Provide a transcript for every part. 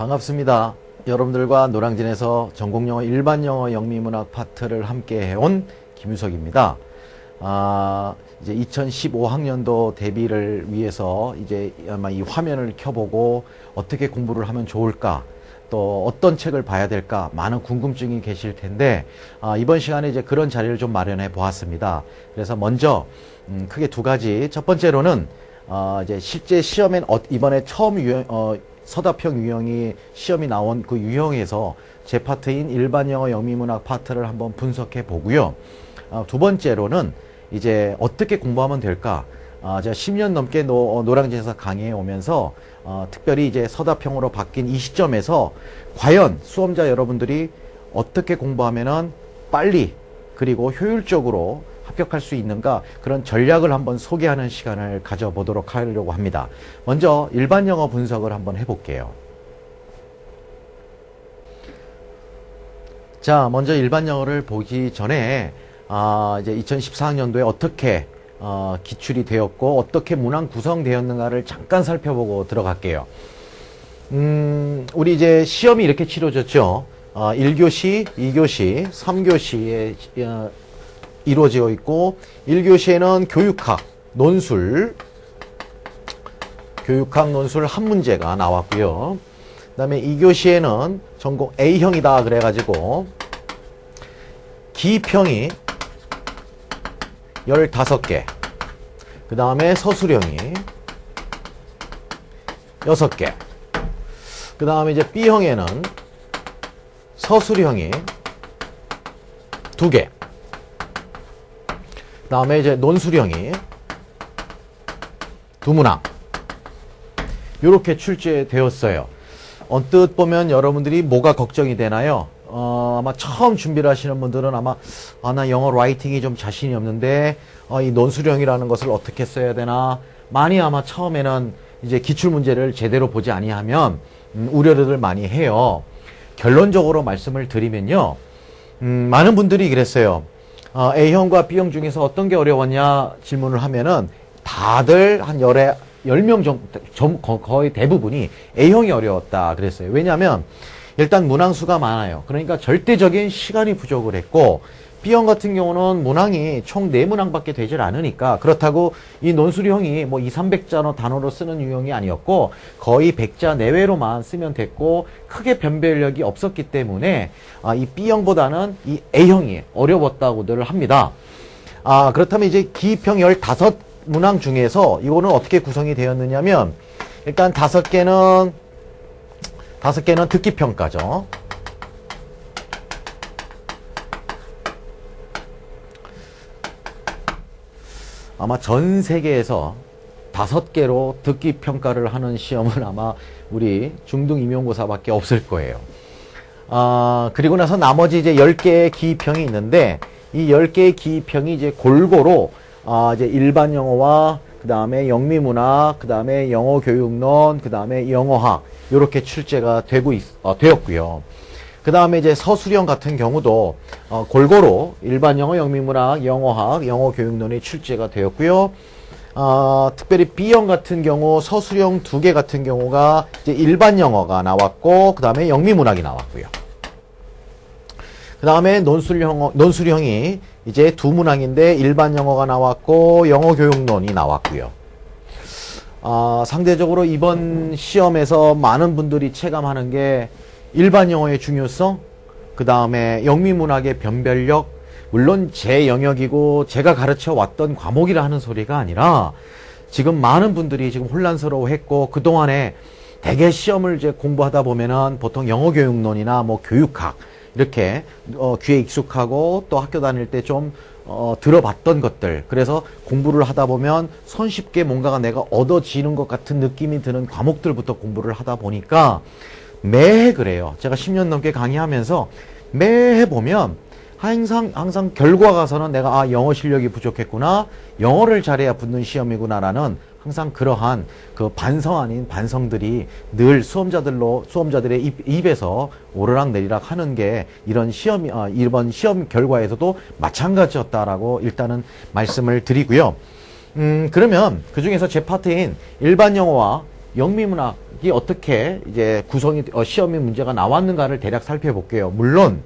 반갑습니다. 여러분들과 노량진에서 전공영어 일반영어 영미문학 파트를 함께 해온 김유석입니다. 이제 2015학년도 대비를 위해서 이제 아마 이 화면을 켜보고 어떻게 공부를 하면 좋을까, 또 어떤 책을 봐야 될까 많은 궁금증이 계실 텐데 이번 시간에 이제 그런 자리를 좀 마련해 보았습니다. 그래서 먼저 크게 두 가지. 첫 번째로는 이제 실제 시험엔 이번에 처음 서답형 유형이 시험이 나온 그 유형에서 제 파트인 일반영어 영미문학 파트를 한번 분석해 보고요. 두 번째로는 이제 어떻게 공부하면 될까? 제가 10년 넘게 노량진에서 강의해 오면서 특별히 이제 서답형으로 바뀐 이 시점에서 과연 수험자 여러분들이 어떻게 공부하면은 빨리 그리고 효율적으로 합격할 수 있는가, 그런 전략을 한번 소개하는 시간을 가져보도록 하려고 합니다. 먼저 일반 영어 분석을 한번 해볼게요. 자, 먼저 일반 영어를 보기 전에 이제 2014학년도에 어떻게 기출이 되었고 어떻게 문항 구성되었는가를 잠깐 살펴보고 들어갈게요. 우리 이제 시험이 이렇게 치러졌죠. 1교시, 2교시, 3교시에 이루어져 있고, 1교시에는 교육학, 논술 한 문제가 나왔고요. 그 다음에 2교시에는 전공 A형이다 그래가지고 기평이 15개, 그 다음에 서술형이 6개, 그 다음에 이제 B형에는 서술형이 2개, 그 다음에 이제 논술형이 2문항, 이렇게 출제되었어요. 언뜻 보면 여러분들이 뭐가 걱정이 되나요? 아마 처음 준비를 하시는 분들은 아마 나 영어 라이팅이 좀 자신이 없는데 이 논술형이라는 것을 어떻게 써야 되나, 많이 아마 처음에는 이제 기출문제를 제대로 보지 아니하면 우려를 많이 해요. 결론적으로 말씀을 드리면요, 많은 분들이 그랬어요. A형과 B형 중에서 어떤 게 어려웠냐 질문을 하면은 다들 한 10명 정도, 거의 대부분이 A형이 어려웠다 그랬어요. 왜냐하면 일단 문항수가 많아요. 그러니까 절대적인 시간이 부족을 했고, B형 같은 경우는 문항이 총 4문항밖에 되질 않으니까, 그렇다고 이 논술형이 뭐 200~300자 단어로 쓰는 유형이 아니었고 거의 100자 내외로만 쓰면 됐고 크게 변별력이 없었기 때문에 이 B형보다는 이 A형이 어려웠다고들 합니다. 그렇다면 이제 기평 15문항 중에서 이거는 어떻게 구성이 되었느냐면, 일단 5개는 듣기평가죠. 아마 전 세계에서 5개로 듣기 평가를 하는 시험은 아마 우리 중등 임용고사밖에 없을 거예요. 그리고 나서 나머지 이제 10개의 기평이 있는데, 이 10개의 기평이 이제 골고루 이제 일반 영어와 그 다음에 영미문학, 그 다음에 영어교육론, 그 다음에 영어학, 이렇게 출제가 되었고요. 그 다음에 이제 서술형 같은 경우도 골고루 일반 영어, 영미문학, 영어학, 영어교육론이 출제가 되었고요. 특별히 B형 같은 경우 서술형 2개 같은 경우가 이제 일반 영어가 나왔고, 그 다음에 영미문학이 나왔고요. 그 다음에 논술형이 이제 2문항인데 일반 영어가 나왔고 영어교육론이 나왔고요. 상대적으로 이번 시험에서 많은 분들이 체감하는 게 일반 영어의 중요성, 그 다음에 영미문학의 변별력, 물론 제 영역이고 제가 가르쳐 왔던 과목이라 하는 소리가 아니라 지금 많은 분들이 지금 혼란스러워했고, 그동안에 대개 시험을 이제 공부하다 보면은 보통 영어교육론이나 뭐 교육학 이렇게 귀에 익숙하고 또 학교 다닐 때 좀 들어봤던 것들, 그래서 공부를 하다 보면 손쉽게 뭔가가 내가 얻어지는 것 같은 느낌이 드는 과목들부터 공부를 하다 보니까 매해 그래요. 제가 10년 넘게 강의하면서 매해 보면 항상 결과 가서는 내가 영어 실력이 부족했구나, 영어를 잘해야 붙는 시험이구나라는 항상 그러한 그 반성 아닌 반성들이 늘 수험자들의 입에서 오르락 내리락 하는 게 이번 시험 결과에서도 마찬가지였다라고 일단은 말씀을 드리고요. 그러면 그 중에서 제 파트인 일반 영어와 영미문학이 어떻게 이제 구성이, 시험이 문제가 나왔는가를 대략 살펴볼게요. 물론,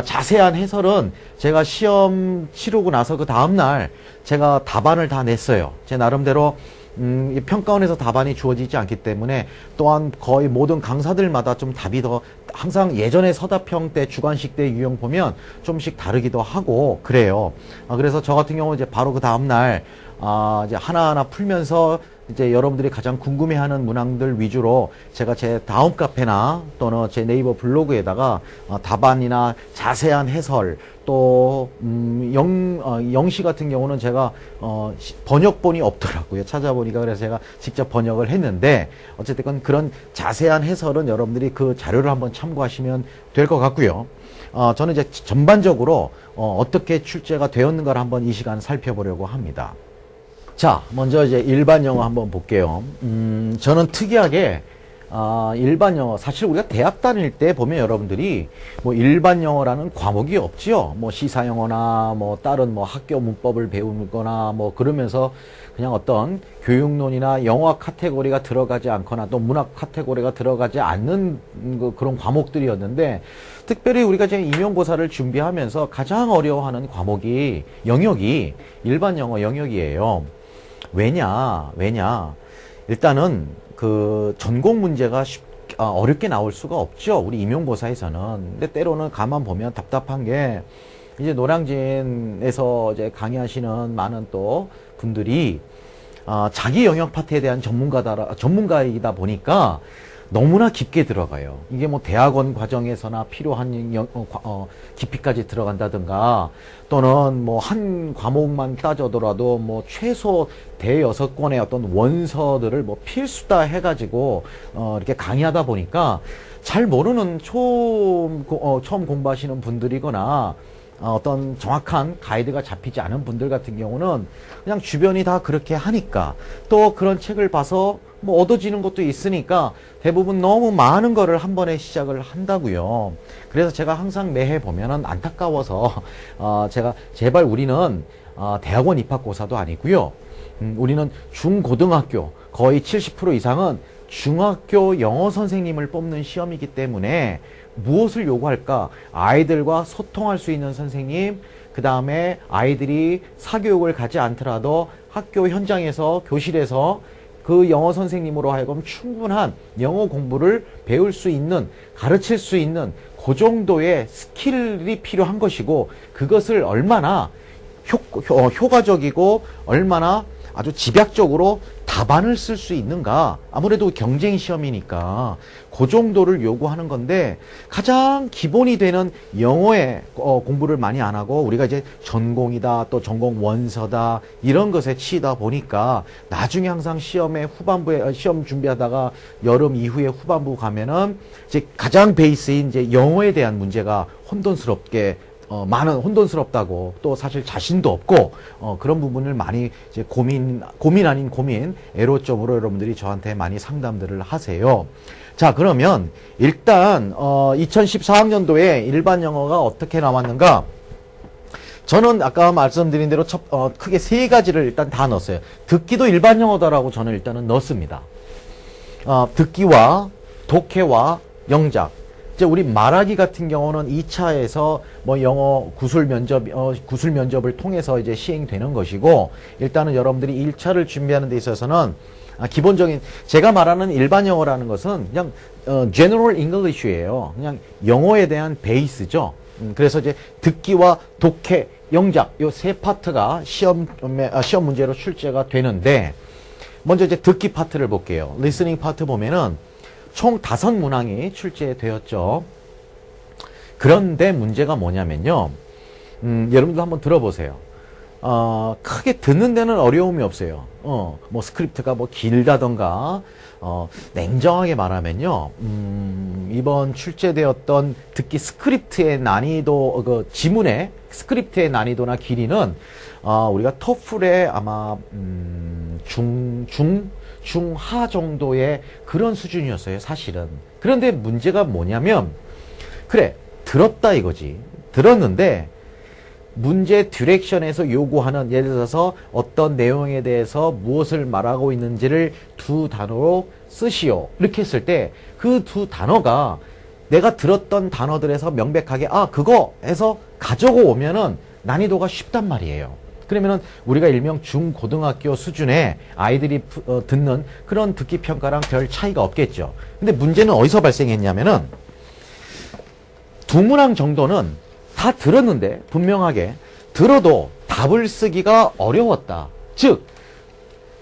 자세한 해설은 제가 시험 치르고 나서 그 다음날 제가 답안을 다 냈어요. 제 나름대로 이 평가원에서 답안이 주어지지 않기 때문에 또한 거의 모든 강사들마다 좀 답이 더 항상 예전에 서답형 때 주관식 때 유형 보면 좀씩 다르기도 하고 그래요. 그래서 저 같은 경우는 이제 바로 그 다음날 이제 하나하나 풀면서 이제 여러분들이 가장 궁금해하는 문항들 위주로 제가 제 다음 카페나 또는 제 네이버 블로그에다가 답안이나 자세한 해설 또 영시 같은 경우는 제가 번역본이 없더라고요. 찾아보니까. 그래서 제가 직접 번역을 했는데 어쨌든 그런 자세한 해설은 여러분들이 그 자료를 한번 참고하시면 될 것 같고요. 저는 이제 전반적으로 어떻게 출제가 되었는가를 한번 이 시간 살펴보려고 합니다. 자, 먼저 이제 일반 영어 한번 볼게요. 저는 특이하게, 일반 영어, 사실 우리가 대학 다닐 때 보면 여러분들이 뭐 일반 영어라는 과목이 없지요. 뭐 시사 영어나 뭐 다른 뭐 학교 문법을 배우거나 뭐 그러면서 그냥 어떤 교육론이나 영어 카테고리가 들어가지 않거나 또 문학 카테고리가 들어가지 않는 그런 과목들이었는데 특별히 우리가 지금 임용고사를 준비하면서 가장 어려워하는 과목이 영역이 일반 영어 영역이에요. 왜냐? 일단은 그 전공 문제가 어렵게 나올 수가 없죠. 우리 임용고사에서는. 근데 때로는 가만 보면 답답한 게 이제 노량진에서 이제 강의하시는 많은 또 분들이 자기 영역 파트에 대한 전문가이다 보니까 너무나 깊게 들어가요. 이게 뭐 대학원 과정에서나 필요한 깊이까지 들어간다든가 또는 뭐 한 과목만 따져더라도 뭐 최소 대여섯 권의 어떤 원서들을 뭐 필수다 해가지고 이렇게 강의하다 보니까 잘 모르는 처음 공부하시는 분들이거나 어떤 정확한 가이드가 잡히지 않은 분들 같은 경우는 그냥 주변이 다 그렇게 하니까 또 그런 책을 봐서 뭐 얻어지는 것도 있으니까 대부분 너무 많은 거를 한 번에 시작을 한다고요. 그래서 제가 항상 매해 보면은 안타까워서 제가 제발 우리는 대학원 입학고사도 아니고요. 우리는 중고등학교 거의 70% 이상은 중학교 영어 선생님을 뽑는 시험이기 때문에 무엇을 요구할까? 아이들과 소통할 수 있는 선생님, 그 다음에 아이들이 사교육을 가지 않더라도 학교 현장에서 교실에서 그 영어 선생님으로 하여금 충분한 영어 공부를 배울 수 있는, 가르칠 수 있는 그 정도의 스킬이 필요한 것이고 그것을 얼마나 효과적이고 얼마나 아주 집약적으로 답안을 쓸 수 있는가. 아무래도 경쟁 시험이니까 그 정도를 요구하는 건데 가장 기본이 되는 영어에 공부를 많이 안 하고 우리가 이제 전공이다 또 전공 원서다 이런 것에 치이다 보니까 나중에 항상 시험의 후반부에 시험 준비하다가 여름 이후에 후반부 가면은 이제 가장 베이스인 이제 영어에 대한 문제가 혼돈스럽게 많은 혼돈스럽다고 또 사실 자신도 없고 그런 부분을 많이 이제 고민 아닌 고민 애로점으로 여러분들이 저한테 많이 상담들을 하세요. 자, 그러면 일단 2014학년도에 일반 영어가 어떻게 나왔는가? 저는 아까 말씀드린 대로 크게 세 가지를 일단 다 넣었어요. 듣기도 일반 영어다라고 저는 일단은 넣습니다. 듣기와 독해와 영작. 이제 우리 말하기 같은 경우는 2차에서 뭐 영어 구술 면접을 통해서 이제 시행되는 것이고 일단은 여러분들이 1차를 준비하는 데 있어서는 기본적인 제가 말하는 일반 영어라는 것은 그냥 General English예요. 그냥 영어에 대한 베이스죠. 그래서 이제 듣기와 독해, 영작 요 세 파트가 시험 문제로 출제가 되는데 먼저 이제 듣기 파트를 볼게요. Listening 파트 보면은 총 5문항이 출제되었죠. 그런데 문제가 뭐냐면요. 여러분도 한번 들어보세요. 크게 듣는 데는 어려움이 없어요. 뭐 스크립트가 뭐 길다던가, 냉정하게 말하면요. 이번 출제되었던 듣기 스크립트의 난이도, 지문의 스크립트의 난이도나 길이는, 우리가 토플의 아마, 중하 정도의 그런 수준이었어요, 사실은. 그런데 문제가 뭐냐면, 그래, 들었다 이거지. 들었는데, 문제 디렉션에서 요구하는, 예를 들어서 어떤 내용에 대해서 무엇을 말하고 있는지를 두 단어로 쓰시오. 이렇게 했을 때 그 두 단어가 내가 들었던 단어들에서 명백하게 그거 해서 가져고 오면은 난이도가 쉽단 말이에요. 그러면은 우리가 일명 중고등학교 수준의 아이들이 듣는 그런 듣기 평가랑 별 차이가 없겠죠. 근데 문제는 어디서 발생했냐면은 두 문항 정도는 다 들었는데 분명하게 들어도 답을 쓰기가 어려웠다. 즉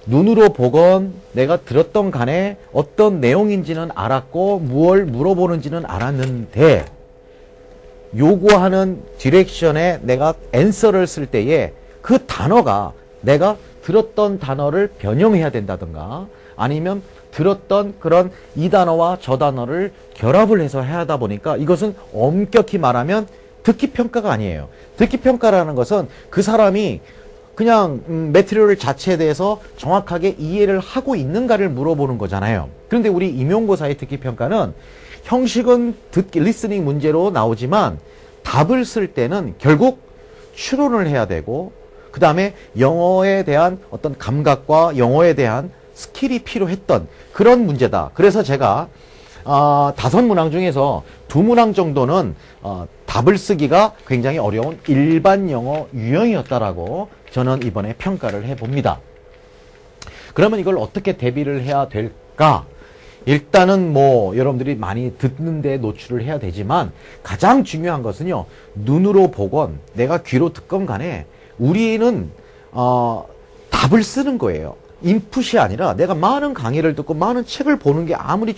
눈으로 보건 내가 들었던 간에 어떤 내용인지는 알았고 무엇을 물어보는지는 알았는데 요구하는 디렉션에 내가 앤서를 쓸 때에 그 단어가 내가 들었던 단어를 변형해야 된다든가 아니면 들었던 그런 이 단어와 저 단어를 결합을 해서 해야 하다 보니까 이것은 엄격히 말하면 듣기평가가 아니에요. 듣기평가라는 것은 그 사람이 그냥 매트리얼 자체에 대해서 정확하게 이해를 하고 있는가를 물어보는 거잖아요. 그런데 우리 임용고사의 듣기평가는 형식은 리스닝 문제로 나오지만 답을 쓸 때는 결국 추론을 해야 되고 그 다음에 영어에 대한 어떤 감각과 영어에 대한 스킬이 필요했던 그런 문제다. 그래서 제가 5문항 중에서 2문항 정도는 답을 쓰기가 굉장히 어려운 일반 영어 유형이었다라고 저는 이번에 평가를 해봅니다. 그러면 이걸 어떻게 대비를 해야 될까? 일단은 뭐 여러분들이 많이 듣는데 노출을 해야 되지만 가장 중요한 것은요. 눈으로 보건 내가 귀로 듣건 간에 우리는 답을 쓰는 거예요. 인풋이 아니라 내가 많은 강의를 듣고 많은 책을 보는 게 아무리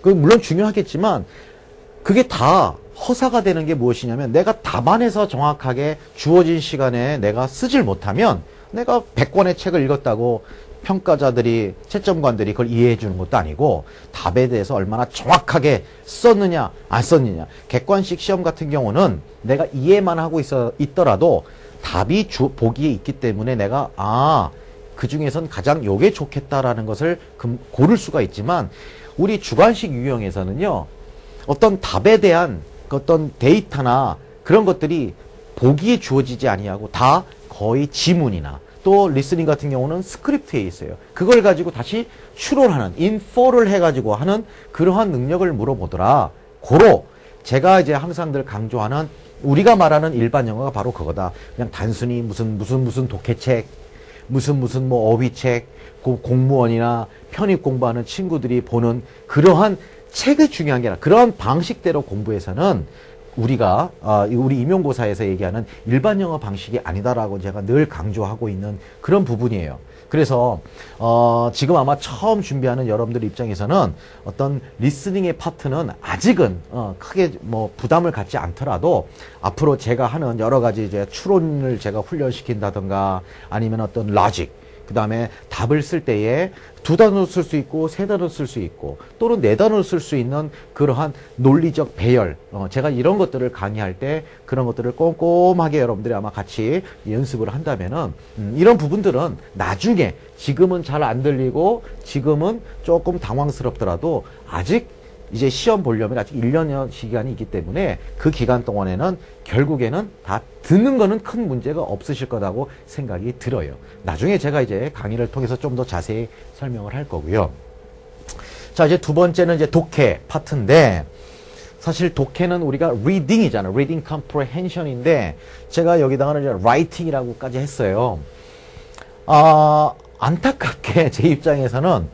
물론 중요하겠지만 그게 다 허사가 되는 게 무엇이냐면 내가 답안에서 정확하게 주어진 시간에 내가 쓰질 못하면 내가 100권의 책을 읽었다고 평가자들이 채점관들이 그걸 이해해 주는 것도 아니고 답에 대해서 얼마나 정확하게 썼느냐 안 썼느냐. 객관식 시험 같은 경우는 내가 이해만 하고 있더라도 답이 보기에 있기 때문에 내가 그 중에선 가장 요게 좋겠다라는 것을 고를 수가 있지만 우리 주관식 유형에서는요. 어떤 답에 대한 어떤 데이터나 그런 것들이 보기에 주어지지 아니하고 다 거의 지문이나 또 리스닝 같은 경우는 스크립트에 있어요. 그걸 가지고 다시 추론하는 인포를 해가지고 하는 그러한 능력을 물어보더라. 고로 제가 이제 항상 늘 강조하는 우리가 말하는 일반 영어가 바로 그거다. 그냥 단순히 무슨 독해책 무슨 뭐 어휘책 공무원이나 편입 공부하는 친구들이 보는 그러한 책이 중요한 게 아니라 그런 방식대로 공부해서는 우리가 우리 임용고사에서 얘기하는 일반 영어 방식이 아니다라고 제가 늘 강조하고 있는 그런 부분이에요. 그래서 지금 아마 처음 준비하는 여러분들 입장에서는 어떤 리스닝의 파트는 아직은 크게 뭐 부담을 갖지 않더라도 앞으로 제가 하는 여러 가지 이제 추론을 제가 훈련시킨다든가 아니면 어떤 로직 그 다음에 답을 쓸 때에 2단어를 쓸 수 있고 3단어를 쓸 수 있고 또는 4단어를 쓸 수 있는 그러한 논리적 배열 제가 이런 것들을 강의할 때 그런 것들을 꼼꼼하게 여러분들이 아마 같이 연습을 한다면은 이런 부분들은 나중에 지금은 잘 안 들리고 지금은 조금 당황스럽더라도 아직 이제 시험 보려면 아직 1년 시간이 있기 때문에 그 기간 동안에는 결국에는 다 듣는 거는 큰 문제가 없으실 거라고 생각이 들어요. 나중에 제가 이제 강의를 통해서 좀 더 자세히 설명을 할 거고요. 자, 이제 두 번째는 이제 독해 파트인데 사실 독해는 우리가 reading이잖아요. reading comprehension인데 제가 여기다가는 이제 writing이라고까지 했어요. 안타깝게 제 입장에서는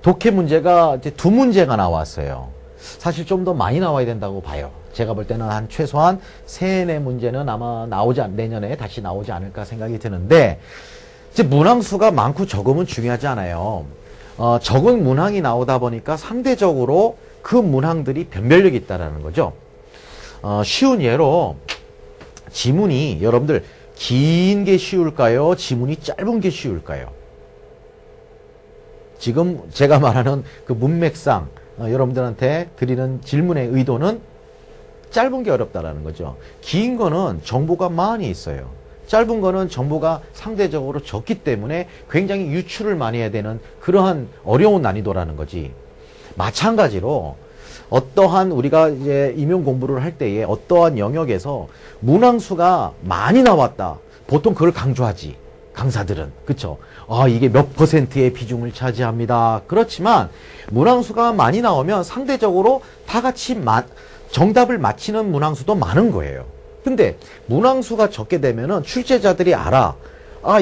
독해 문제가 이제 2문제가 나왔어요. 사실 좀 더 많이 나와야 된다고 봐요. 제가 볼 때는 한 최소한 3, 4문제는 아마 내년에 다시 나오지 않을까 생각이 드는데 이제 문항수가 많고 적으면 중요하지 않아요. 적은 문항이 나오다 보니까 상대적으로 그 문항들이 변별력이 있다는 거죠. 쉬운 예로 지문이 여러분들 긴 게 쉬울까요? 지문이 짧은 게 쉬울까요? 지금 제가 말하는 그 문맥상 여러분들한테 드리는 질문의 의도는 짧은 게 어렵다라는 거죠. 긴 거는 정보가 많이 있어요. 짧은 거는 정보가 상대적으로 적기 때문에 굉장히 유출을 많이 해야 되는 그러한 어려운 난이도라는 거지. 마찬가지로 어떠한 우리가 이제 임용 공부를 할 때에 어떠한 영역에서 문항수가 많이 나왔다. 보통 그걸 강조하지. 강사들은. 그쵸? 이게 몇 퍼센트의 비중을 차지합니다. 그렇지만 문항수가 많이 나오면 상대적으로 다 같이 정답을 맞히는 문항수도 많은 거예요. 근데 문항수가 적게 되면은 출제자들이 알아.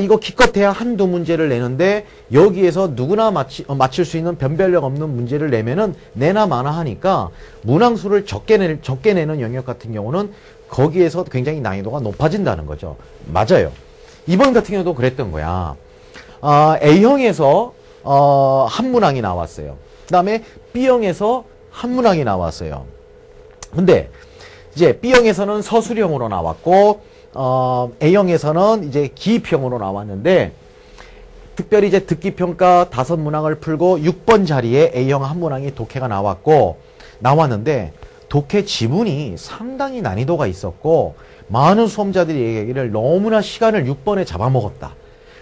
이거 기껏해야 한두 문제를 내는데 여기에서 누구나 맞힐 수 있는 변별력 없는 문제를 내면은 내나 마나 하니까 문항수를 적게 내는 영역 같은 경우는 거기에서 굉장히 난이도가 높아진다는 거죠. 맞아요. 이번 같은 경우도 그랬던 거야. A형에서 한 문항이 나왔어요. 그 다음에 B형에서 한 문항이 나왔어요. 근데 이제 B형에서는 서술형으로 나왔고 A형에서는 이제 기입형으로 나왔는데 특별히 이제 듣기평가 5문항을 풀고 6번 자리에 A형 한 문항이 독해가 나왔는데 독해 지문이 상당히 난이도가 있었고 많은 수험자들이 얘기하기를 너무나 시간을 6번에 잡아먹었다.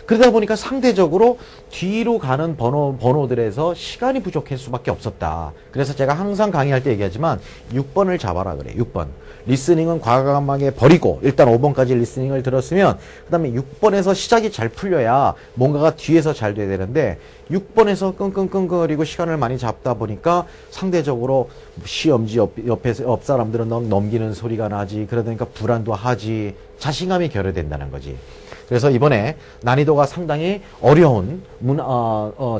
그러다 보니까 상대적으로 뒤로 가는 번호들에서 시간이 부족할 수밖에 없었다. 그래서 제가 항상 강의할 때 얘기하지만 6번을 잡아라 그래. 6번. 리스닝은 과감하게 버리고 일단 5번까지 리스닝을 들었으면 그 다음에 6번에서 시작이 잘 풀려야 뭔가가 뒤에서 잘 돼야 되는데 6번에서 끙끙끙끙거리고 시간을 많이 잡다 보니까 상대적으로 시험지 옆 사람들은 넘기는 소리가 나지. 그러니까 불안도 하지. 자신감이 결여된다는 거지. 그래서 이번에 난이도가 상당히 어려운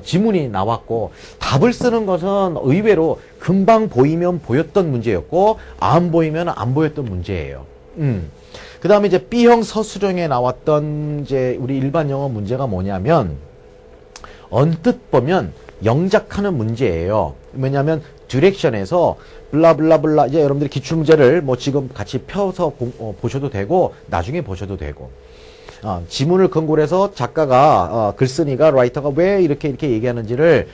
지문이 나왔고 답을 쓰는 것은 의외로 금방 보이면 보였던 문제였고 안 보이면 안 보였던 문제예요. 그 다음에 이제 B형 서술형에 나왔던 이제 우리 일반 영어 문제가 뭐냐면 언뜻 보면 영작하는 문제예요. 왜냐하면 디렉션에서 블라블라블라 이제 여러분들이 기출문제를 뭐 지금 같이 펴서 보셔도 되고 나중에 보셔도 되고 지문을 근거로 해서 작가가 글쓴이가 라이터가 왜 이렇게 얘기하는지를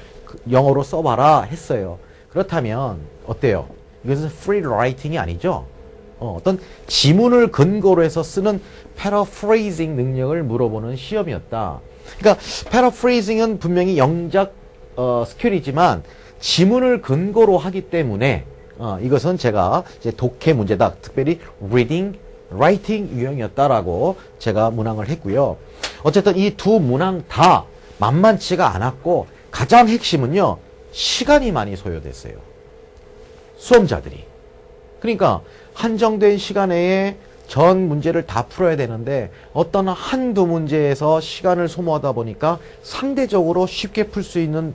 영어로 써봐라 했어요. 그렇다면 어때요? 이것은 free writing이 아니죠. 어떤 지문을 근거로 해서 쓰는 paraphrasing 능력을 물어보는 시험이었다. 그러니까 paraphrasing은 분명히 영작 스킬이지만 지문을 근거로 하기 때문에 이것은 제가 이제 독해 문제다. 특별히 reading, writing 유형이었다라고 제가 문항을 했고요. 어쨌든 이 두 문항 다 만만치가 않았고 가장 핵심은요. 시간이 많이 소요됐어요. 수험자들이. 그러니까 한정된 시간 내에 전 문제를 다 풀어야 되는데 어떤 한두 문제에서 시간을 소모하다 보니까 상대적으로 쉽게 풀 수 있는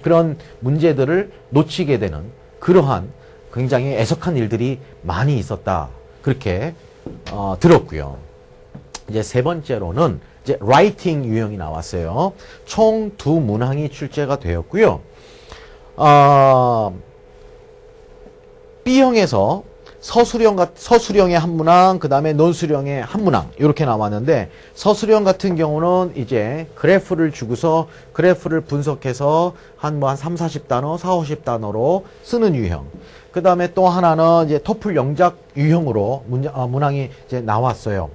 그런 문제들을 놓치게 되는 그러한 굉장히 애석한 일들이 많이 있었다. 그렇게 들었고요. 이제 세 번째로는 이제 라이팅 유형이 나왔어요. 총 두 문항이 출제가 되었고요. B형에서 서술형의 한 문항, 그 다음에 논술형의 한 문항 이렇게 나왔는데 서술형 같은 경우는 이제 그래프를 주고서 그래프를 분석해서 한 3, 40단어, 4, 50단어로 쓰는 유형. 그 다음에 또 하나는 이제 토플 영작 유형으로 문항이 이제 나왔어요.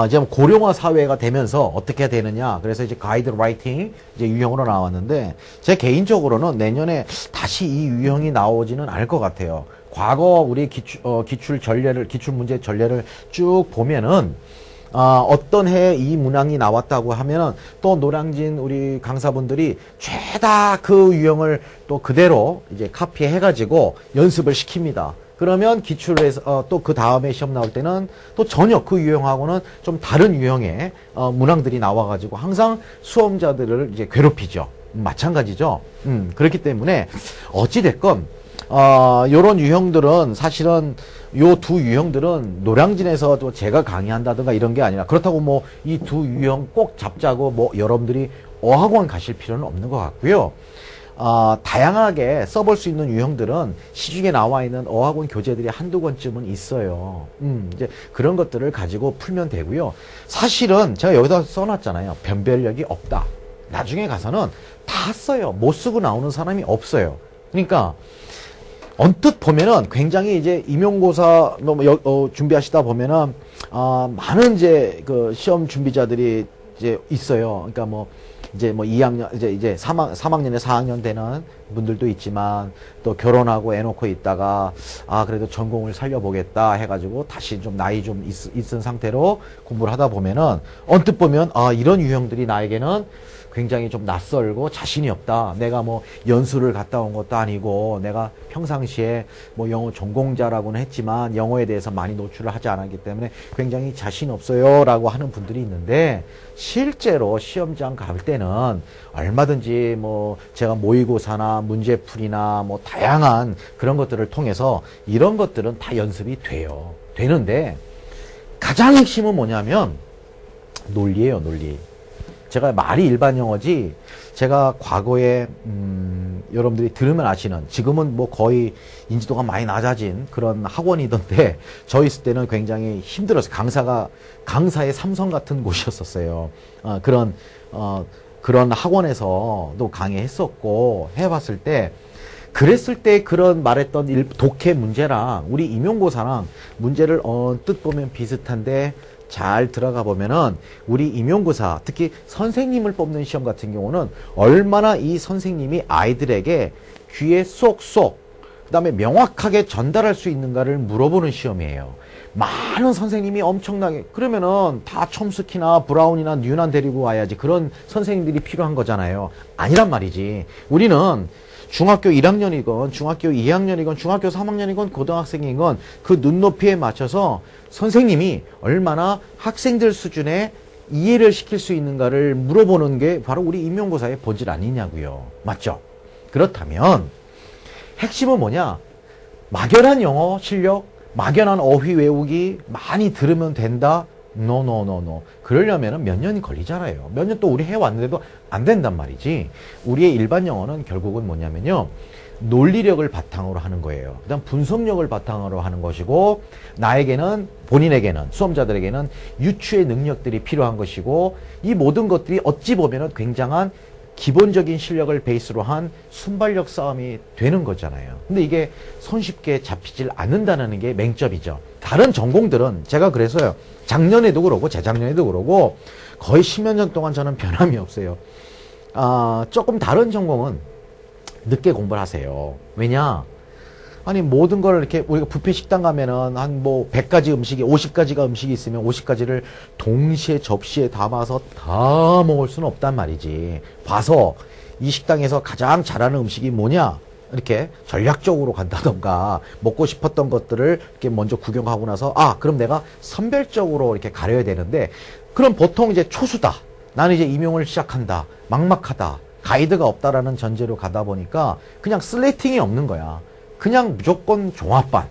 이제 고령화 사회가 되면서 어떻게 해야 되느냐. 그래서 이제 가이드 라이팅 이제 유형으로 나왔는데 제 개인적으로는 내년에 다시 이 유형이 나오지는 않을 것 같아요. 과거 우리 기출 문제 전례를 쭉 보면은 어떤 해에 이 문항이 나왔다고 하면은 또 노량진 우리 강사분들이 죄다 그 유형을 또 그대로 이제 카피해가지고 연습을 시킵니다. 그러면 기출에서 또 그 다음에 시험 나올 때는 또 전혀 그 유형하고는 좀 다른 유형의 문항들이 나와가지고 항상 수험자들을 이제 괴롭히죠. 마찬가지죠. 그렇기 때문에 어찌됐건 요런 유형들은 사실은 요 두 유형들은 노량진에서 또 제가 강의한다든가 이런 게 아니라 그렇다고 뭐 이 두 유형 꼭 잡자고 뭐 여러분들이 어학원 가실 필요는 없는 것 같고요. 다양하게 써볼 수 있는 유형들은 시중에 나와 있는 어학원 교재들이 한두 권쯤은 있어요. 이제 그런 것들을 가지고 풀면 되고요. 사실은 제가 여기다 써놨잖아요. 변별력이 없다. 나중에 가서는 다 써요. 못 쓰고 나오는 사람이 없어요. 그러니까 언뜻 보면은 굉장히 이제 임용고사 준비하시다 보면은 많은 이제 그 시험 준비자들이 이제 있어요. 그러니까 뭐 이제 뭐 2학년, 이제 3학년에 4학년 되는 분들도 있지만, 또 결혼하고 애 놓고 있다가, 아, 그래도 전공을 살려보겠다 해가지고 다시 좀 나이 좀 있은 상태로 공부를 하다 보면은, 언뜻 보면, 아, 이런 유형들이 나에게는 굉장히 좀 낯설고 자신이 없다. 내가 뭐 연수를 갔다 온 것도 아니고 내가 평상시에 뭐 영어 전공자라고는 했지만 영어에 대해서 많이 노출을 하지 않았기 때문에 굉장히 자신 없어요 라고 하는 분들이 있는데, 실제로 시험장 갈 때는 얼마든지 뭐 제가 모의고사나 문제풀이나 뭐 다양한 그런 것들을 통해서 이런 것들은 다 연습이 돼요. 되는데 가장 핵심은 뭐냐면 논리예요, 논리. 제가 말이 일반 영어지, 제가 과거에 여러분들이 들으면 아시는, 지금은 뭐 거의 인지도가 많이 낮아진 그런 학원이던데, 저 있을 때는 굉장히 힘들었어요. 강사의 삼성 같은 곳이었었어요. 그런 학원에서도 강의했었고 해봤을 때, 그랬을 때 그런 말했던 독해 문제랑 우리 임용고사랑 문제를 언뜻 보면 비슷한데, 잘 들어가 보면은 우리 임용고사, 특히 선생님을 뽑는 시험 같은 경우는 얼마나 이 선생님이 아이들에게 귀에 쏙쏙, 그 다음에 명확하게 전달할 수 있는가를 물어보는 시험이에요. 많은 선생님이 엄청나게, 그러면은 다 촘스키나 브라운이나 뉴난 데리고 와야지 그런 선생님들이 필요한 거잖아요. 아니란 말이지. 우리는 중학교 1학년이건 중학교 2학년이건 중학교 3학년이건 고등학생이건 그 눈높이에 맞춰서 선생님이 얼마나 학생들 수준의 이해를 시킬 수 있는가를 물어보는 게 바로 우리 임용고사의 본질 아니냐고요. 맞죠? 그렇다면 핵심은 뭐냐? 막연한 영어 실력, 막연한 어휘 외우기 많이 들으면 된다? 노. 그러려면 몇 년이 걸리잖아요. 몇 년 또 우리 해왔는데도 안 된단 말이지. 우리의 일반 영어는 결국은 뭐냐면요, 논리력을 바탕으로 하는 거예요. 그다음 분석력을 바탕으로 하는 것이고, 나에게는, 본인에게는, 수험자들에게는 유추의 능력들이 필요한 것이고, 이 모든 것들이 어찌 보면은 굉장한 기본적인 실력을 베이스로 한 순발력 싸움이 되는 거잖아요. 근데 이게 손쉽게 잡히질 않는다는 게 맹점이죠. 다른 전공들은 제가 그래서요, 작년에도 그러고 재작년에도 그러고 거의 10여 년 동안 저는 변함이 없어요. 조금 다른 전공은 늦게 공부를 하세요. 왜냐? 아니, 모든 걸 이렇게, 우리가 뷔페 식당 가면은 한 뭐 100가지 음식이, 50가지가 음식이 있으면 50가지를 동시에 접시에 담아서 다 먹을 수는 없단 말이지. 봐서 이 식당에서 가장 잘하는 음식이 뭐냐? 이렇게 전략적으로 간다던가, 먹고 싶었던 것들을 이렇게 먼저 구경하고 나서, 그럼 내가 선별적으로 이렇게 가려야 되는데, 그럼 보통 이제 초수다. 나는 이제 임용을 시작한다. 막막하다. 가이드가 없다라는 전제로 가다 보니까 그냥 슬레이팅이 없는 거야. 그냥 무조건 종합반,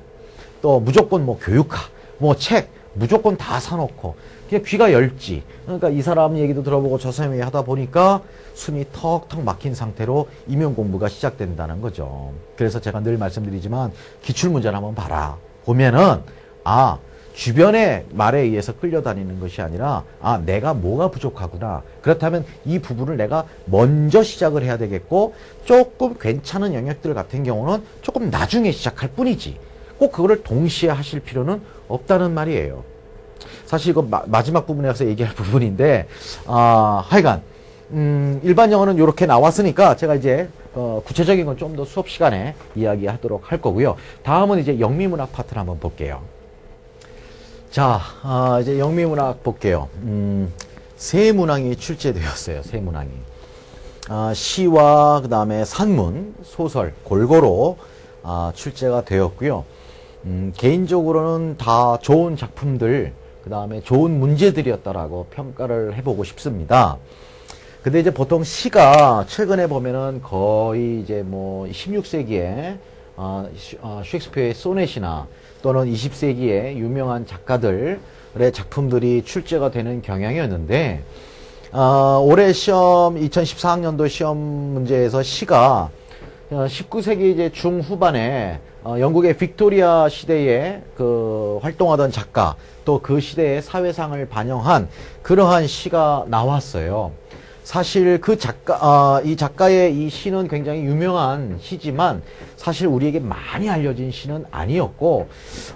또 무조건 뭐 교육학, 뭐 책, 무조건 다 사놓고, 그냥 귀가 열지. 그러니까 이 사람 얘기도 들어보고 저 사람 얘기 하다 보니까 숨이 턱턱 막힌 상태로 임용 공부가 시작된다는 거죠. 그래서 제가 늘 말씀드리지만, 기출문제를 한번 봐라. 보면은, 주변의 말에 의해서 끌려다니는 것이 아니라, 내가 뭐가 부족하구나. 그렇다면 이 부분을 내가 먼저 시작을 해야 되겠고, 조금 괜찮은 영역들 같은 경우는 조금 나중에 시작할 뿐이지, 꼭 그거를 동시에 하실 필요는 없다는 말이에요. 사실 이거 마지막 부분에 가서 얘기할 부분인데, 하여간 일반 영어는 이렇게 나왔으니까 제가 이제 구체적인 건 좀 더 수업 시간에 이야기하도록 할 거고요. 다음은 이제 영미문학 파트를 한번 볼게요. 자, 이제 영미문학 볼게요. 세 문항이 출제되었어요. 세 문항이. 시와 그 다음에 산문, 소설 골고루 출제가 되었고요. 개인적으로는 다 좋은 작품들, 그 다음에 좋은 문제들이었다라고 평가를 해보고 싶습니다. 근데 이제 보통 시가 최근에 보면은 거의 이제 뭐 16세기에 셰익스피어의 소넷이나 또는 20세기의 유명한 작가들의 작품들이 출제가 되는 경향이었는데, 올해 시험 2014학년도 시험 문제에서 시가 19세기 이제 중후반에 영국의 빅토리아 시대에 그 활동하던 작가, 또 그 시대의 사회상을 반영한 그러한 시가 나왔어요. 사실 그 작가, 이 작가의 이 시는 굉장히 유명한 시지만 사실 우리에게 많이 알려진 시는 아니었고,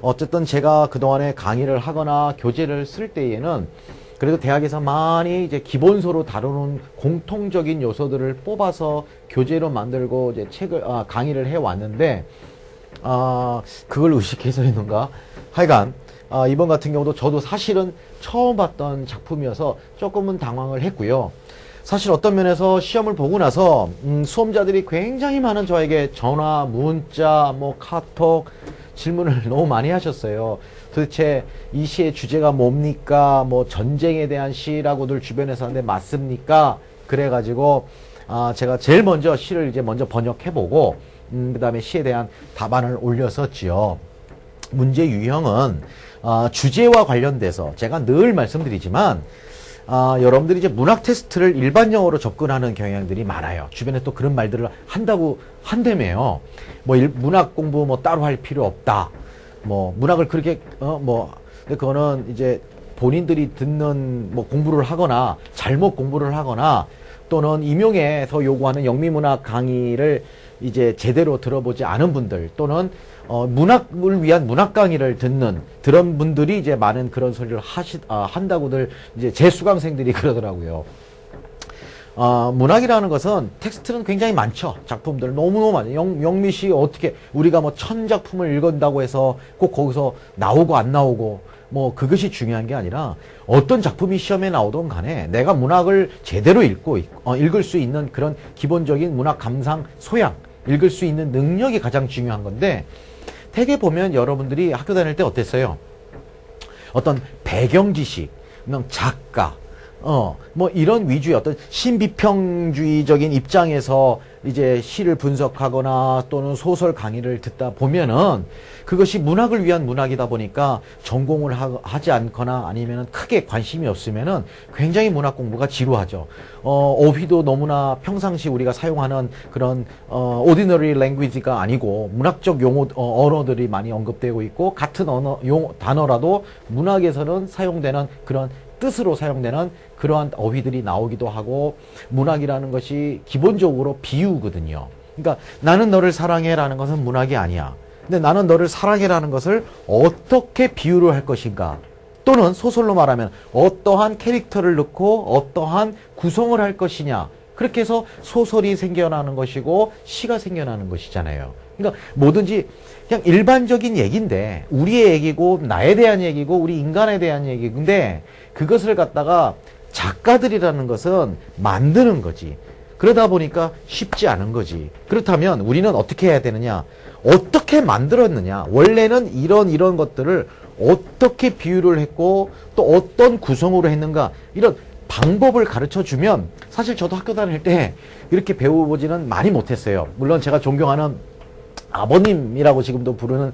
어쨌든 제가 그동안에 강의를 하거나 교재를 쓸 때에는 그래도 대학에서 많이 이제 기본서로 다루는 공통적인 요소들을 뽑아서 교재로 만들고 이제 강의를 해 왔는데, 그걸 의식해서 했는가? 하여간, 이번 같은 경우도 저도 사실은 처음 봤던 작품이어서 조금은 당황을 했고요. 사실 어떤 면에서 시험을 보고 나서 수험자들이 굉장히 많은 저에게 전화, 문자, 뭐 카톡 질문을 너무 많이 하셨어요. 도대체 이 시의 주제가 뭡니까? 뭐 전쟁에 대한 시라고들 주변에서 하는데 맞습니까? 그래가지고 제가 제일 먼저 시를 이제 먼저 번역해보고 그 다음에 시에 대한 답안을 올렸었지요. 문제 유형은 주제와 관련돼서 제가 늘 말씀드리지만 여러분들이 이제 문학 테스트를 일반 영어로 접근하는 경향들이 많아요. 주변에 또 그런 말들을 한다며요. 뭐 문학 공부 뭐 따로 할 필요 없다. 뭐 문학을 그렇게 근데 그거는 이제 본인들이 듣는 뭐 공부를 하거나 잘못 공부를 하거나 또는 임용에서 요구하는 영미문학 강의를 이제 제대로 들어보지 않은 분들 또는 문학을 위한 문학 강의를 듣는 그런 분들이 이제 많은 그런 소리를 한다고들 이제 제 수강생들이 그러더라고요. 문학이라는 것은 텍스트는 굉장히 많죠. 작품들 너무너무 많아요. 영미시 어떻게 우리가 뭐 1000작품을 읽은다고 해서 꼭 거기서 나오고 안 나오고 뭐 그것이 중요한 게 아니라 어떤 작품이 시험에 나오던 간에 내가 문학을 제대로 읽을 수 있는 그런 기본적인 문학 감상 소양, 읽을 수 있는 능력이 가장 중요한 건데 대개 보면 여러분들이 학교 다닐 때 어땠어요? 어떤 배경 지식, 작가, 뭐 이런 위주의 어떤 신비평주의적인 입장에서 이제 시를 분석하거나 또는 소설 강의를 듣다 보면은 그것이 문학을 위한 문학이다 보니까 전공을 하지 않거나 아니면은 크게 관심이 없으면은 굉장히 문학 공부가 지루하죠. 어휘도 너무나 평상시 우리가 사용하는 그런 ordinary language가 아니고 문학적 언어들이 많이 언급되고 있고 같은 단어라도 문학에서는 사용되는 그런 뜻으로 사용되는 그러한 어휘들이 나오기도 하고 문학이라는 것이 기본적으로 비유거든요. 그러니까 나는 너를 사랑해라는 것은 문학이 아니야. 근데 나는 너를 사랑해라는 것을 어떻게 비유를 할 것인가 또는 소설로 말하면 어떠한 캐릭터를 넣고 어떠한 구성을 할 것이냐 그렇게 해서 소설이 생겨나는 것이고 시가 생겨나는 것이잖아요. 그러니까 뭐든지 그냥 일반적인 얘기인데 우리의 얘기고 나에 대한 얘기고 우리 인간에 대한 얘기인데 그것을 갖다가 작가들이라는 것은 만드는 거지. 그러다 보니까 쉽지 않은 거지. 그렇다면 우리는 어떻게 해야 되느냐? 어떻게 만들었느냐? 원래는 이런 것들을 어떻게 비유를 했고 또 어떤 구성으로 했는가? 이런 방법을 가르쳐 주면 사실 저도 학교 다닐 때 이렇게 배워보지는 많이 못했어요. 물론 제가 존경하는 아버님이라고 지금도 부르는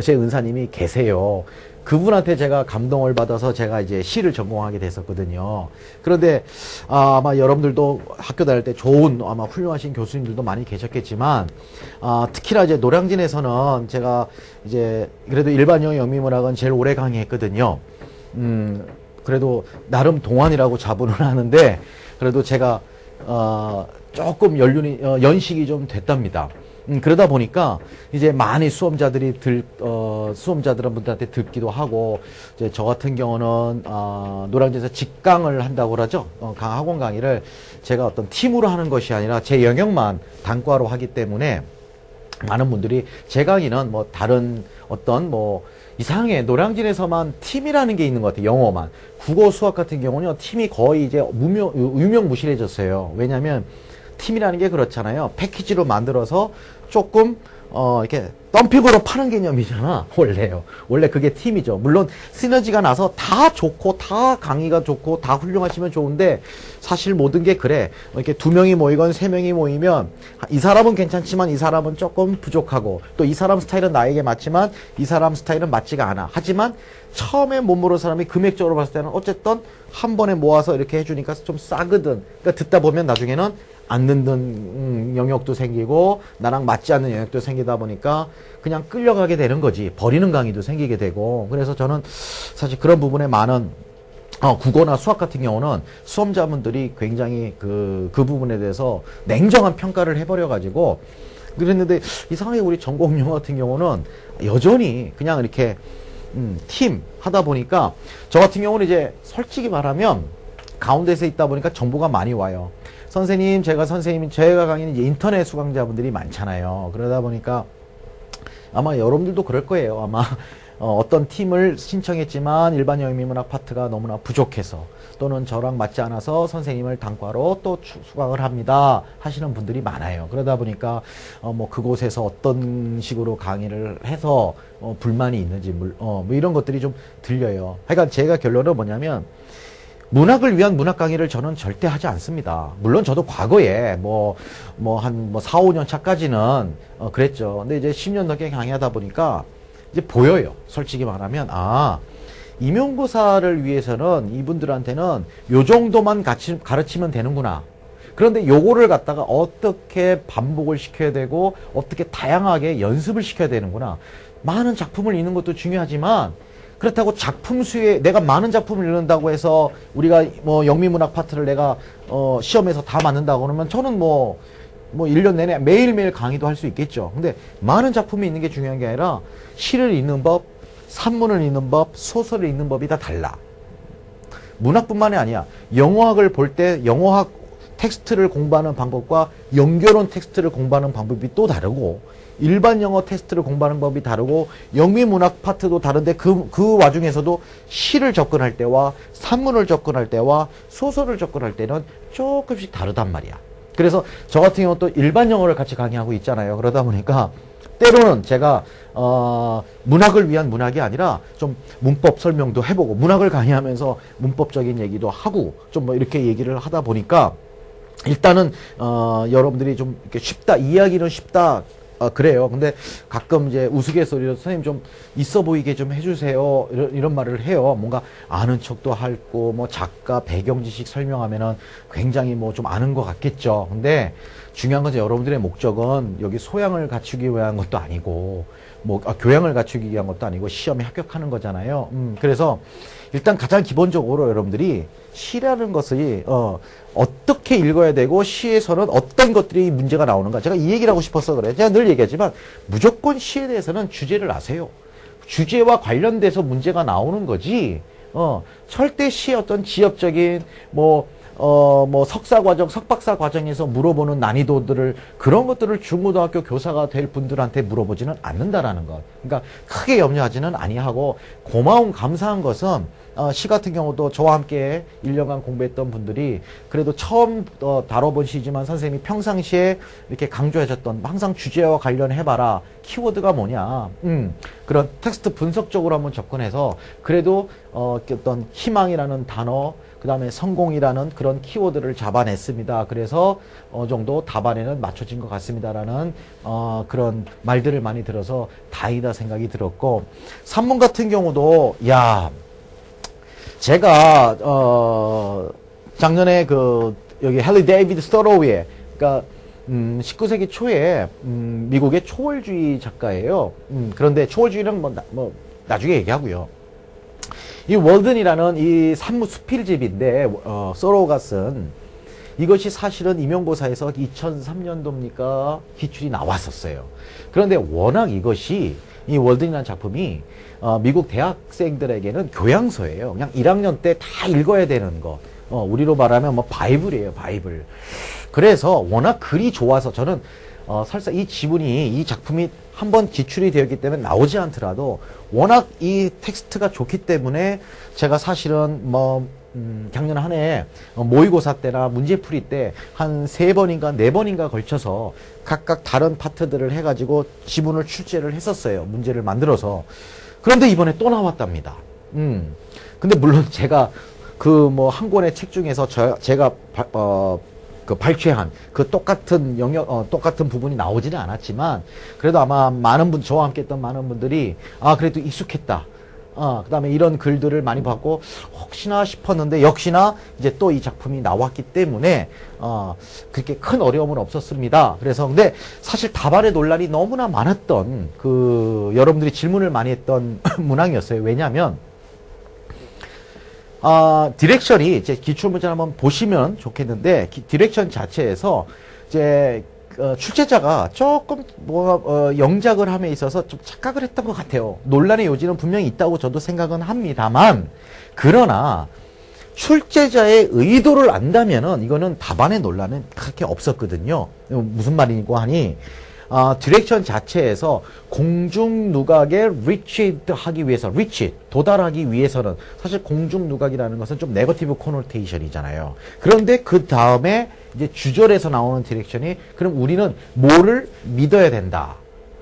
제 은사님이 계세요. 그분한테 제가 감동을 받아서 제가 이제 시를 전공하게 됐었거든요. 그런데 아마 여러분들도 학교 다닐 때 좋은 아마 훌륭하신 교수님들도 많이 계셨겠지만 특히나 이제 노량진에서는 제가 이제 그래도 일반형 영미문학은 제일 오래 강의했거든요. 그래도 나름 동안이라고 자부는 하는데 그래도 제가 조금 연식이 좀 됐답니다. 그러다 보니까 이제 많이 수험자들한테 듣기도 하고 이제 저 같은 경우는 노량진에서 직강을 한다고 그러죠. 학원 강의를 제가 어떤 팀으로 하는 것이 아니라 제 영역만 단과로 하기 때문에 많은 분들이 제 강의는 뭐 다른 어떤 뭐 이상하게 노량진에서만 팀이라는 게 있는 것 같아요. 영어만. 국어 수학 같은 경우는 팀이 거의 이제 유명무실해졌어요. 왜냐하면 팀이라는 게 그렇잖아요. 패키지로 만들어서 조금 이렇게 덤핑으로 파는 개념이잖아. 원래 그게 팀이죠. 물론 시너지가 나서 다 좋고 다 강의가 좋고 다 훌륭하시면 좋은데 사실 모든 게 그래. 이렇게 2명이 모이건 3명이 모이면 이 사람은 괜찮지만 이 사람은 조금 부족하고 또 이 사람 스타일은 나에게 맞지만 이 사람 스타일은 맞지가 않아. 하지만 처음에 못 모르는 사람이 금액적으로 봤을 때는 어쨌든 한 번에 모아서 이렇게 해주니까 좀 싸거든. 그러니까 듣다 보면 나중에는 안 듣는 영역도 생기고 나랑 맞지 않는 영역도 생기다 보니까 그냥 끌려가게 되는 거지. 버리는 강의도 생기게 되고. 그래서 저는 사실 그런 부분에 많은 국어나 수학 같은 경우는 수험자분들이 굉장히 그 부분에 대해서 냉정한 평가를 해버려가지고 그랬는데 이상하게 우리 전공 영어 같은 경우는 여전히 그냥 이렇게 팀 하다 보니까 저 같은 경우는 이제 솔직히 말하면 가운데서 있다 보니까 정보가 많이 와요. 선생님, 제가 강의는 이제 인터넷 수강자분들이 많잖아요. 그러다 보니까 아마 여러분들도 그럴 거예요. 아마 어떤 팀을 신청했지만 일반 영미문학 파트가 너무나 부족해서 또는 저랑 맞지 않아서 선생님을 단과로 또 수강을 합니다 하시는 분들이 많아요. 그러다 보니까 뭐 그곳에서 어떤 식으로 강의를 해서 불만이 있는지 뭐 이런 것들이 좀 들려요. 그러니까 제가 결론은 뭐냐면 문학을 위한 문학 강의를 저는 절대 하지 않습니다. 물론 저도 과거에 한 4, 5년 차까지는 그랬죠. 근데 이제 10년 넘게 강의하다 보니까 이제 보여요. 솔직히 말하면 임용고사를 위해서는 이분들한테는 요 정도만 가르치면 되는구나. 그런데 요거를 갖다가 어떻게 반복을 시켜야 되고 어떻게 다양하게 연습을 시켜야 되는구나. 많은 작품을 읽는 것도 중요하지만 그렇다고 작품 수에 내가 많은 작품을 읽는다고 해서 우리가 뭐 영미문학 파트를 내가 시험에서 다 맞는다고 그러면 저는 뭐 1년 내내 매일매일 강의도 할 수 있겠죠. 근데 많은 작품이 있는 게 중요한 게 아니라 시를 읽는 법, 산문을 읽는 법, 소설을 읽는 법이 다 달라. 문학뿐만이 아니야. 영어학을 볼 때 영어학 텍스트를 공부하는 방법과 연결원 텍스트를 공부하는 방법이 또 다르고 일반 영어 텍스트를 공부하는 법이 다르고 영미문학 파트도 다른데 그 와중에서도 시를 접근할 때와 산문을 접근할 때와 소설을 접근할 때는 조금씩 다르단 말이야. 그래서 저 같은 경우 또 일반 영어를 같이 강의하고 있잖아요. 그러다 보니까 때로는 제가 문학을 위한 문학이 아니라 좀 문법 설명도 해보고 문학을 강의하면서 문법적인 얘기도 하고 좀 뭐 이렇게 얘기를 하다 보니까 일단은 여러분들이 좀 이렇게 쉽다, 이해하기는 쉽다 그래요. 근데 가끔 이제 우스갯소리로 선생님 좀 있어 보이게 좀 해주세요. 이런 말을 해요. 뭔가 아는 척도 할고 뭐 작가 배경 지식 설명하면은 굉장히 뭐 좀 아는 것 같겠죠. 근데 중요한 건 여러분들의 목적은 여기 소양을 갖추기 위한 것도 아니고 뭐 교양을 갖추기 위한 것도 아니고 시험에 합격하는 거잖아요. 그래서 일단 가장 기본적으로 여러분들이 시라는 것이 어떻게 읽어야 되고 시에서는 어떤 것들이 문제가 나오는가. 제가 이 얘기를 하고 싶어서 그래요. 제가 늘 얘기하지만 무조건 시에 대해서는 주제를 아세요. 주제와 관련돼서 문제가 나오는 거지. 절대 시의 어떤 지엽적인 뭐 석사 과정, 석박사 과정에서 물어보는 난이도들을 그런 것들을 중고등학교 교사가 될 분들한테 물어보지는 않는다라는 것. 그러니까 크게 염려하지는 아니하고 고마운 감사한 것은 시 같은 경우도 저와 함께 1년간 공부했던 분들이 그래도 처음 다뤄본 시지만 선생님이 평상시에 이렇게 강조하셨던 항상 주제와 관련해봐라. 키워드가 뭐냐. 그런 텍스트 분석적으로 한번 접근해서 그래도 어떤 희망이라는 단어 그 다음에 성공이라는 그런 키워드를 잡아냈습니다. 그래서 어느 정도 답안에는 맞춰진 것 같습니다라는 그런 말들을 많이 들어서 다행이다 생각이 들었고 산문 같은 경우도 제가 작년에 여기 헨리 데이비드 스토로우의 그러니까 19세기 초에 미국의 초월주의 작가예요. 그런데 초월주의는 뭐 나중에 얘기하고요. 이 월든이라는 이 산무 수필집인데 소로우가 쓴 이것이 사실은 임용고사에서 2003년도입니까 기출이 나왔었어요. 그런데 워낙 이 월든이라는 작품이 미국 대학생들에게는 교양서예요. 그냥 1학년 때 다 읽어야 되는 거. 우리로 말하면 뭐 바이블이에요, 바이블. 그래서 워낙 글이 좋아서 저는 설사 이 작품이 한번 기출이 되었기 때문에 나오지 않더라도 워낙 이 텍스트가 좋기 때문에 제가 사실은 작년 한 해 모의고사 때나 문제풀이 때 한 3번인가 4번인가 걸쳐서 각각 다른 파트들을 해가지고 지문을 출제를 했었어요. 문제를 만들어서. 그런데 이번에 또 나왔답니다. 근데 물론 제가 한 권의 책 중에서 제가 발췌한 똑같은 영역, 똑같은 부분이 나오지는 않았지만, 그래도 아마 저와 함께 했던 많은 분들이, 그래도 익숙했다. 그 다음에 이런 글들을 많이 봤고, 혹시나 싶었는데, 역시나 이제 또 이 작품이 나왔기 때문에, 그렇게 큰 어려움은 없었습니다. 그래서, 근데 사실 답안의 논란이 너무나 많았던, 여러분들이 질문을 많이 했던 문항이었어요. 왜냐면, 디렉션이 이제 기출문제를 한번 보시면 좋겠는데 디렉션 자체에서 이제 출제자가 조금 영작을 함에 있어서 좀 착각을 했던 것 같아요. 논란의 요지는 분명히 있다고 저도 생각은 합니다만, 그러나 출제자의 의도를 안다면은 이거는 답안의 논란은 그렇게 없었거든요. 무슨 말이고 하니, 디렉션 자체에서 공중 누각에 reach 하기 위해서, reach, 도달하기 위해서는 사실 공중 누각이라는 것은 좀 네거티브 코노테이션이잖아요. 그런데 그 다음에 이제 주절에서 나오는 디렉션이 그럼 우리는 뭐를 믿어야 된다.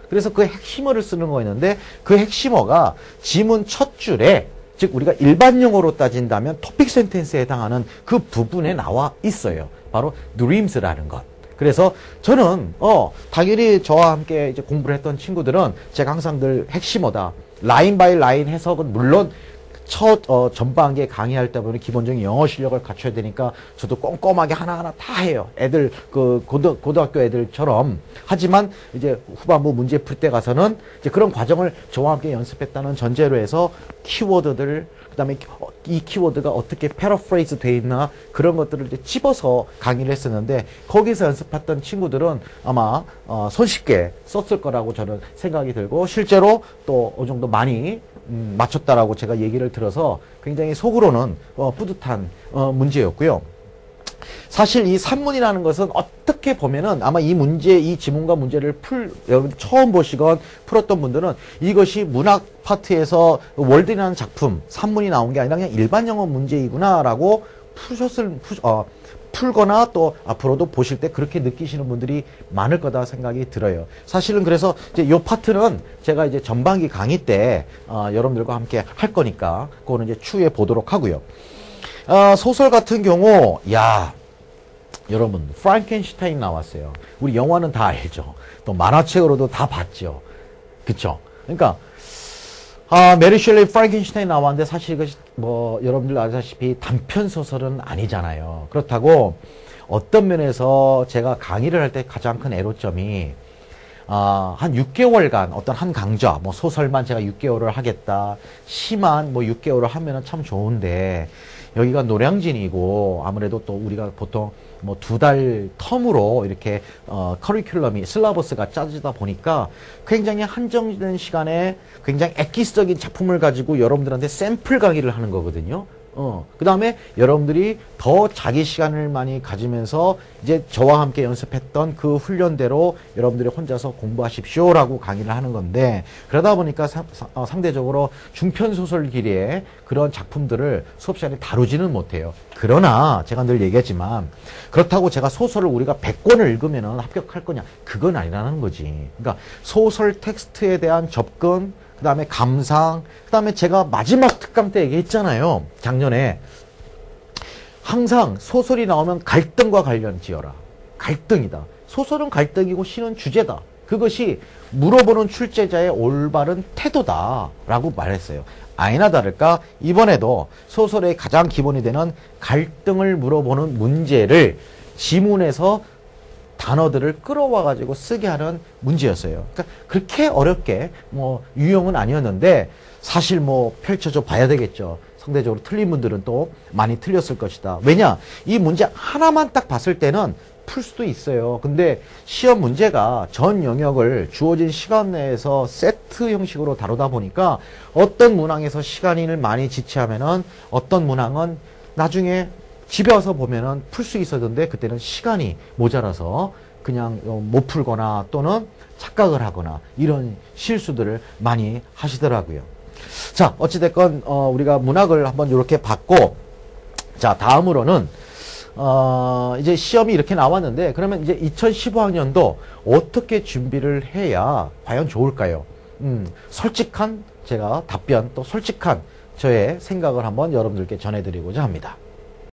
그래서 그 핵심어를 쓰는 거였는데 그 핵심어가 지문 첫 줄에 즉 우리가 일반 용어로 따진다면 토픽 센텐스에 해당하는 그 부분에 나와 있어요. 바로 dreams라는 것. 그래서 저는 당연히 저와 함께 이제 공부를 했던 친구들은 제가 항상 늘 핵심어다. 라인 바이 라인 해석은 물론 첫 전반기에 강의할 때 보면 기본적인 영어 실력을 갖춰야 되니까 저도 꼼꼼하게 하나하나 다 해요. 애들 그 고등학교 애들처럼. 하지만 이제 후반부 문제 풀 때 가서는 이제 그런 과정을 저와 함께 연습했다는 전제로 해서 키워드들 그다음에 이 키워드가 어떻게 패러프레이즈 돼 있나 그런 것들을 이제 집어서 강의를 했었는데 거기서 연습했던 친구들은 아마 손쉽게 썼을 거라고 저는 생각이 들고 실제로 또 어느 정도 많이 맞췄다라고 제가 얘기를 들어서 굉장히 속으로는 뿌듯한 문제였고요. 사실 이 산문이라는 것은 어떻게 보면은 아마 이 문제, 이 지문과 문제를 여러분 처음 보시건 풀었던 분들은 이것이 문학 파트에서 월드라는 작품, 산문이 나온 게 아니라 그냥 일반 영어 문제이구나라고 풀거나 또 앞으로도 보실 때 그렇게 느끼시는 분들이 많을 거다 생각이 들어요. 사실은 그래서 이제 요 파트는 제가 이제 전반기 강의 때 여러분들과 함께 할 거니까 그거는 이제 추후에 보도록 하고요. 소설 같은 경우, 여러분, 프랑켄슈타인 나왔어요. 우리 영화는 다 알죠. 또 만화책으로도 다 봤죠. 그쵸? 그러니까, 메리 셸리 프랑켄슈타인 나왔는데 사실 이것이 여러분들 아시다시피 단편 소설은 아니잖아요. 그렇다고 어떤 면에서 제가 강의를 할 때 가장 큰 애로점이 한 6개월간 어떤 한 강좌, 소설만 제가 6개월을 하겠다. 시만 6개월을 하면은 참 좋은데, 여기가 노량진이고, 아무래도 또 우리가 보통 2달 텀으로 이렇게, 커리큘럼이, 슬라버스가 짜지다 보니까 굉장히 한정된 시간에 굉장히 엑기스적인 작품을 가지고 여러분들한테 샘플 강의를 하는 거거든요. 그 다음에 여러분들이 더 자기 시간을 많이 가지면서 이제 저와 함께 연습했던 그 훈련대로 여러분들이 혼자서 공부하십시오라고 강의를 하는 건데 그러다 보니까 상대적으로 중편소설 길이의 그런 작품들을 수업 시간에 다루지는 못해요. 그러나 제가 늘 얘기하지만 그렇다고 제가 소설을 우리가 100권을 읽으면 합격할 거냐? 그건 아니라는 거지. 그러니까 소설 텍스트에 대한 접근 그 다음에 감상, 그 다음에 제가 마지막 특강 때 얘기했잖아요. 작년에. 항상 소설이 나오면 갈등과 관련 지어라. 갈등이다. 소설은 갈등이고 시는 주제다. 그것이 물어보는 출제자의 올바른 태도다. 라고 말했어요. 아니나 다를까 이번에도 소설의 가장 기본이 되는 갈등을 물어보는 문제를 지문에서 단어들을 끌어와 가지고 쓰게 하는 문제였어요. 그러니까 그렇게 어렵게 유형은 아니었는데 사실 펼쳐져 봐야 되겠죠. 상대적으로 틀린 분들은 또 많이 틀렸을 것이다. 왜냐? 이 문제 하나만 딱 봤을 때는 풀 수도 있어요. 근데 시험 문제가 전 영역을 주어진 시간 내에서 세트 형식으로 다루다 보니까 어떤 문항에서 시간을 많이 지체하면은 어떤 문항은 나중에 집에 와서 보면은 풀 수 있었는데 그때는 시간이 모자라서 그냥 못 풀거나 또는 착각을 하거나 이런 실수들을 많이 하시더라고요. 자, 어찌됐건 우리가 문학을 한번 이렇게 봤고 자, 다음으로는 이제 시험이 이렇게 나왔는데 그러면 이제 2015학년도 어떻게 준비를 해야 과연 좋을까요? 솔직한 제가 답변 또 솔직한 저의 생각을 한번 여러분들께 전해드리고자 합니다.